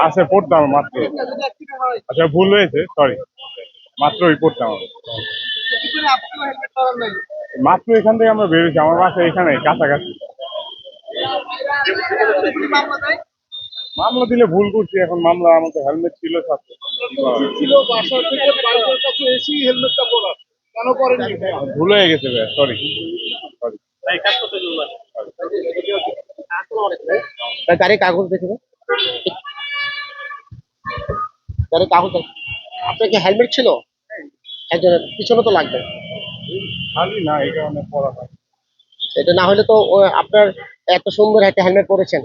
আছে পড়তাম মাত্র। আচ্ছা ভুল হয়েছে, সরি। মাত্রই পড়তাম আমি। মাত্র এখান থেকে আমরা বেরোছি, আমার বাসা এখানে কাছাকাছি। মামলা দিলে ভুল করছি, এখন মামলা আমাদের হেলমেট ছিল সাথে। ছিল বাসা থেকে বাইকের কাছে এসেই হেলমেটটা পরা, কেন করেননি? ভুল হয়ে গেছে ভাই, সরি সরি। গাড়ির কাগজ দেখবে, গাড়ির কাগজ আপনার কি হেলমেট ছিল? একজনের পিছনে তো লাগবে। খালি না, এই কারণে পড়া হয়। এটা না হলে তো আপনার এত সুন্দর একটা হেলমেট পরেছেন,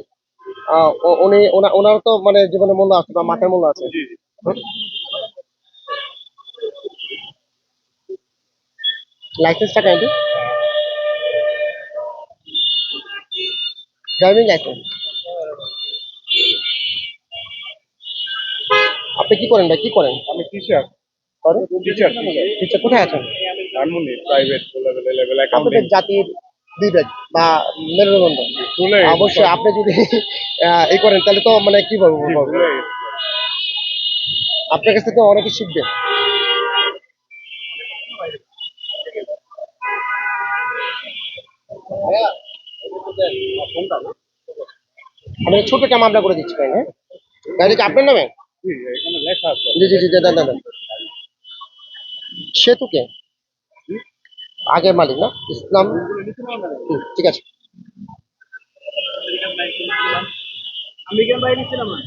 ওনার তো মানে জীবনের মূল্য আছে বা মাথার মূল্য আছে। লাইসেন্সটা কেন? Driving licence. আপনি কি করেন ভাই, কি করেন? আমি টিচার। টিচার টিচার কোথায় আছেন? ধানমন্ডি প্রাইভেট লেভেল আপনাদের জাতির বিবেক বা মেরুদণ্ড অবশ্যই আপনি যদি এই করেন তাহলে তো মানে কি বলবো, আপনার কাছে তো অনেকে শিখবে। আমি ছোটটা মামলা করে দিচ্ছি ভাই। হ্যাঁ, গাড়ি কি আপনার নামে? এখানে লেখা আছে। জি জি জি, দাদা দাদা সেতু কে আগের মালিক না? ইসলাম। ঠিক আছে। আমি কেন বাইরে ছিলাম না?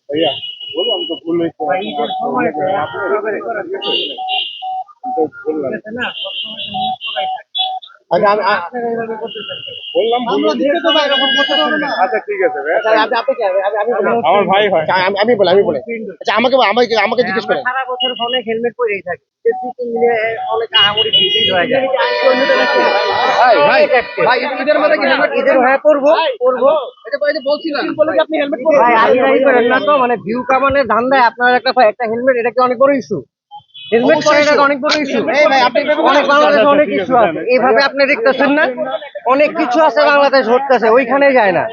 भैया बोलो, हम तो भूल रहे বললাম আচ্ছা ঠিক আছে আমার ভাই হয়। আমি বলি আচ্ছা, আমাকে আমাকে আমাকে জিজ্ঞেস করেন। সারা বছর অনেক হেলমেট পরেই থাকে, অনেক আহামরি ভিড় হয়ে যায়। ঈদের মধ্যে কি হেলমেট? ঈদের হয়ে পরবো। বলছিলাম আপনি হেলমেট ভাই আগে করেন না তো, মানে ভিউ কামানের ধান্দায় আপনার একটা হেলমেট, এটা কি অনেক বড় ইস্যু? হেলমেট পরে এটা অনেক বড় ইস্যু। অনেক বাংলাদেশে অনেক ইস্যু আছে, এইভাবে আপনি দেখতেছেন না? অনেক কিছু আছে বাংলাদেশ ঘটতেছে, ওইখানে যায় না।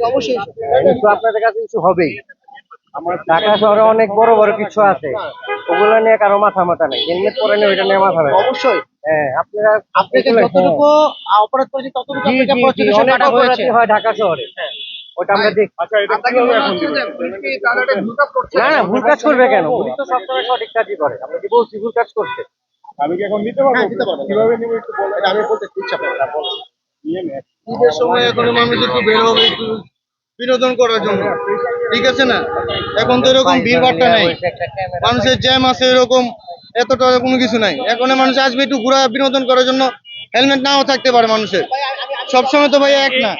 অবশ্যই কিন্তু আপনাদের কাছে ইস্যু হবেই। ঢাকা শহরে অনেক বড় বড় কিছু আছে, ওগুলো নিয়ে কারো মাথা নেই। হেলমেট পরে নিয়ে ওইটা নিয়ে মাথা নেই। অবশ্যই হ্যাঁ, আপনারা আপনাকে যতটুকু অপরাধ করেছে ততটুকু আপনাকে প্রতিষ্ঠান অনেক কাটা হয়েছে। অপরাধী হয় ঢাকা শহরে, ওটা আমরা দেখি। আচ্ছা এটা কিভাবে এখন দিবেন? না না, ভুল কাজ করবে কেন? পুলিশ তো সবসময় সঠিক কাজই করে। আমরা কি বলছি ভুল কাজ করছে? আমি কি এখন নিতে পারবো? হ্যাঁ, দিতে পারবেন। কিভাবে নিব একটু বলেন। আমি বলতে ইচ্ছা করে নিয়ে নে। ঈদের সময় এখন মানুষ একটু বের হবে একটু বিনোদন করার জন্য, ঠিক আছে না? এখন তো এরকম ভিড় ভাট্টা নাই, মানুষের জ্যাম আছে এরকম, এতটা কোনো কিছু নাই। এখন মানুষ আসবে একটু ঘোরা বিনোদন করার জন্য, হেলমেট নাও থাকতে পারে মানুষের, সবসময় তো ভাই এক না।